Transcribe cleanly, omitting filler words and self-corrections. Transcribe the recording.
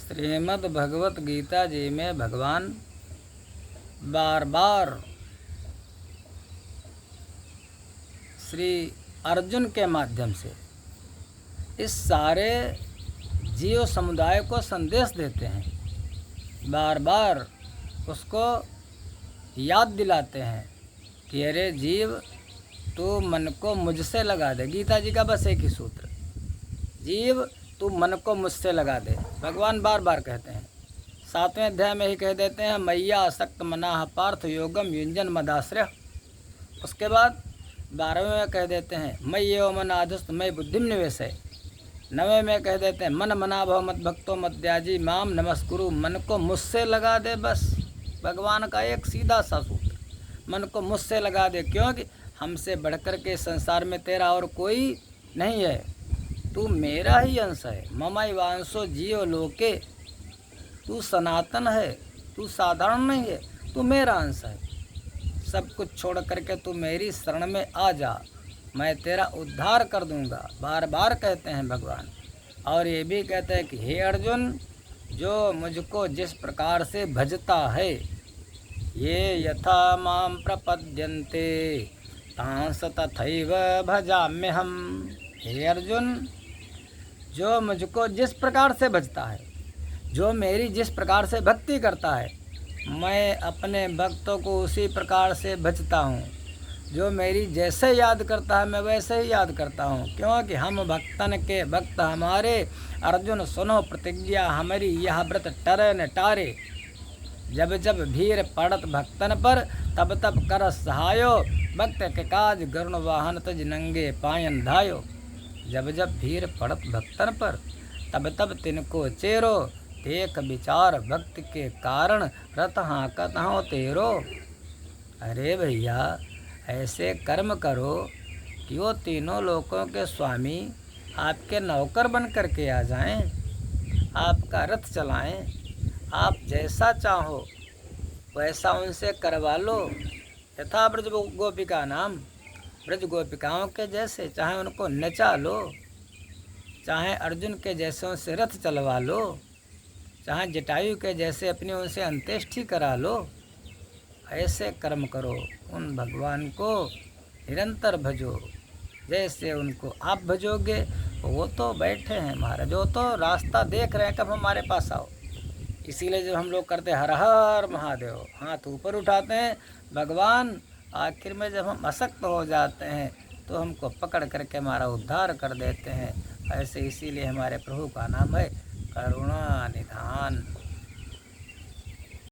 श्रीमद् भगवत गीता जी में भगवान बार बार श्री अर्जुन के माध्यम से इस सारे जीव समुदाय को संदेश देते हैं, बार बार उसको याद दिलाते हैं कि अरे जीव, तू मन को मुझसे लगा दे। गीता जी का बस एक ही सूत्र, जीव तू मन को मुझसे लगा दे। भगवान बार बार कहते हैं, 7वें अध्याय में ही कह देते हैं, मैया असक्त मनाह पार्थ योगम युंजन मदाश्रय। उसके बाद 12वें में कह देते हैं, मई एव मन आधुस्त मई बुद्धिम निवेशय। 9वें में कह देते हैं, मन मना भव मत भक्तो मत त्याजी माम नमस्कुरु। मन को मुझसे लगा दे, बस भगवान का एक सीधा सा सूत्र, मन को मुझसे लगा दे। क्योंकि हमसे बढ़कर के संसार में तेरा और कोई नहीं है, तू मेरा ही अंश है। ममैवांशो जीव लोके, तू सनातन है, तू साधारण नहीं है, तू मेरा अंश है। सब कुछ छोड़ करके तू मेरी शरण में आ जा, मैं तेरा उद्धार कर दूंगा, बार बार कहते हैं भगवान। और ये भी कहते हैं कि हे अर्जुन, जो मुझको जिस प्रकार से भजता है, ये यथा माम प्रपद्यन्ते तांस तथैव भजाम्यहम्। हे अर्जुन, जो मुझको जिस प्रकार से भजता है, जो मेरी जिस प्रकार से भक्ति करता है, मैं अपने भक्तों को उसी प्रकार से भजता हूँ। जो मेरी जैसे याद करता है मैं वैसे ही याद करता हूँ। क्योंकि हम भक्तन के भक्त हमारे, अर्जुन सुनो प्रतिज्ञा हमारी, यह व्रत टरे न टारे। जब जब भीड़ पड़त भक्तन पर, तब तब कर सहायो। भक्त के काज गरुण वाहन तज नंगे पायन धायो। जब जब भीड़ पड़त भक्तन पर, तब तब तिनको चेरो। देख विचार भक्त के कारण, रत हाँकत हो तेरो। अरे भैया, ऐसे कर्म करो कि वो तीनों लोकों के स्वामी आपके नौकर बन करके आ जाएं, आपका रथ चलाएं। आप जैसा चाहो वैसा उनसे करवा लो। यथा ब्रज गोपिका नाम, ब्रज गोपिकाओं के जैसे चाहे उनको नचा लो, चाहे अर्जुन के जैसे उनसे रथ चलवा लो, चाहे जटायु के जैसे अपनी उनसे अंत्येष्टि करा लो। ऐसे कर्म करो, उन भगवान को निरंतर भजो। जैसे उनको आप भजोगे, वो तो बैठे हैं महाराज, वो तो रास्ता देख रहे हैं कब हमारे पास आओ। इसीलिए जब हम लोग करते हर हर महादेव, हाथ ऊपर उठाते हैं, भगवान आखिर में जब हम अशक्त हो जाते हैं तो हमको पकड़ करके हमारा उद्धार कर देते हैं। ऐसे इसीलिए हमारे प्रभु का नाम है करुणा